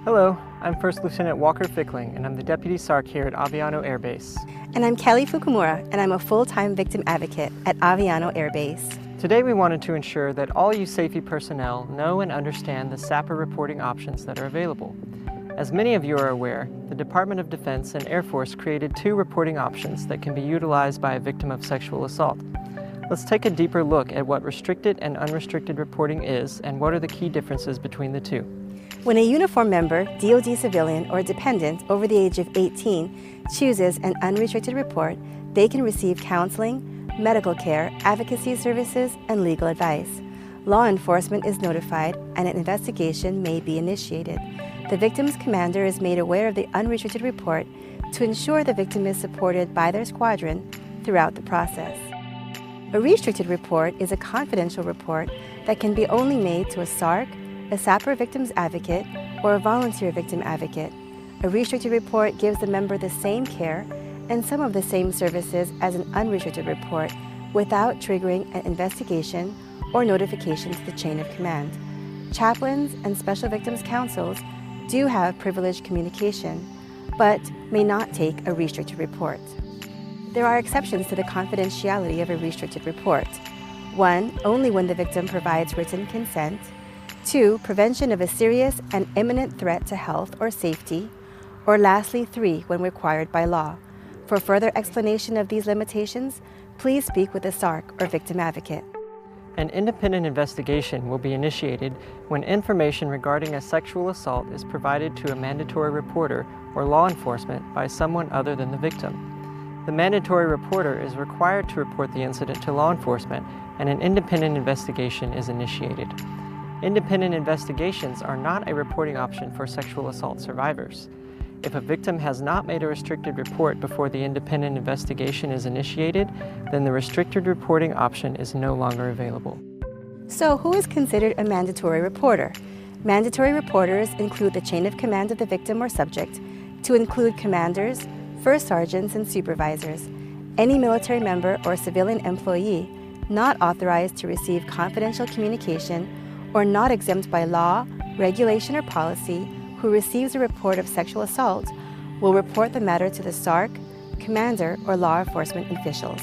Hello, I'm First Lieutenant Walker Fickling, and I'm the Deputy SARC here at Aviano Air Base. And I'm Kelly Fukumura, and I'm a full-time victim advocate at Aviano Air Base. Today we wanted to ensure that all you safety personnel know and understand the SAPR reporting options that are available. As many of you are aware, the Department of Defense and Air Force created 2 reporting options that can be utilized by a victim of sexual assault. Let's take a deeper look at what restricted and unrestricted reporting is and what are the key differences between the two. When a uniformed member, DoD civilian, or dependent over the age of 18 chooses an unrestricted report, they can receive counseling, medical care, advocacy services, and legal advice. Law enforcement is notified and an investigation may be initiated. The victim's commander is made aware of the unrestricted report to ensure the victim is supported by their squadron throughout the process. A restricted report is a confidential report that can be only made to a SARC, a SAPR victim's advocate, or a volunteer victim advocate. A restricted report gives the member the same care and some of the same services as an unrestricted report without triggering an investigation or notification to the chain of command. Chaplains and special victims councils do have privileged communication, but may not take a restricted report. There are exceptions to the confidentiality of a restricted report. 1, only when the victim provides written consent. 2, prevention of a serious and imminent threat to health or safety. Or lastly, 3, when required by law. For further explanation of these limitations, please speak with a SARC or victim advocate. An independent investigation will be initiated when information regarding a sexual assault is provided to a mandatory reporter or law enforcement by someone other than the victim. The mandatory reporter is required to report the incident to law enforcement, and an independent investigation is initiated. Independent investigations are not a reporting option for sexual assault survivors. If a victim has not made a restricted report before the independent investigation is initiated, then the restricted reporting option is no longer available. So who is considered a mandatory reporter? Mandatory reporters include the chain of command of the victim or subject, to include commanders, first sergeants, and supervisors, any military member or civilian employee not authorized to receive confidential communication or not exempt by law, regulation, or policy who receives a report of sexual assault will report the matter to the SARC, commander, or law enforcement officials.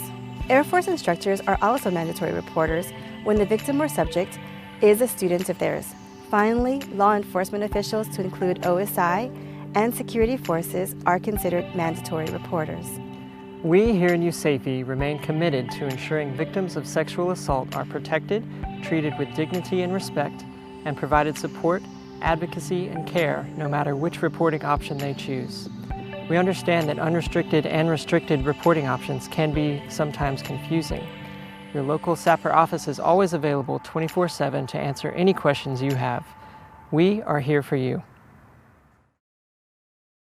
Air Force instructors are also mandatory reporters when the victim or subject is a student of theirs. Finally, law enforcement officials, to include OSI and security forces, are considered mandatory reporters. We here in USAFE remain committed to ensuring victims of sexual assault are protected, treated with dignity and respect, and provided support, advocacy, and care no matter which reporting option they choose. We understand that unrestricted and restricted reporting options can be sometimes confusing. Your local SAPR office is always available 24/7 to answer any questions you have. We are here for you.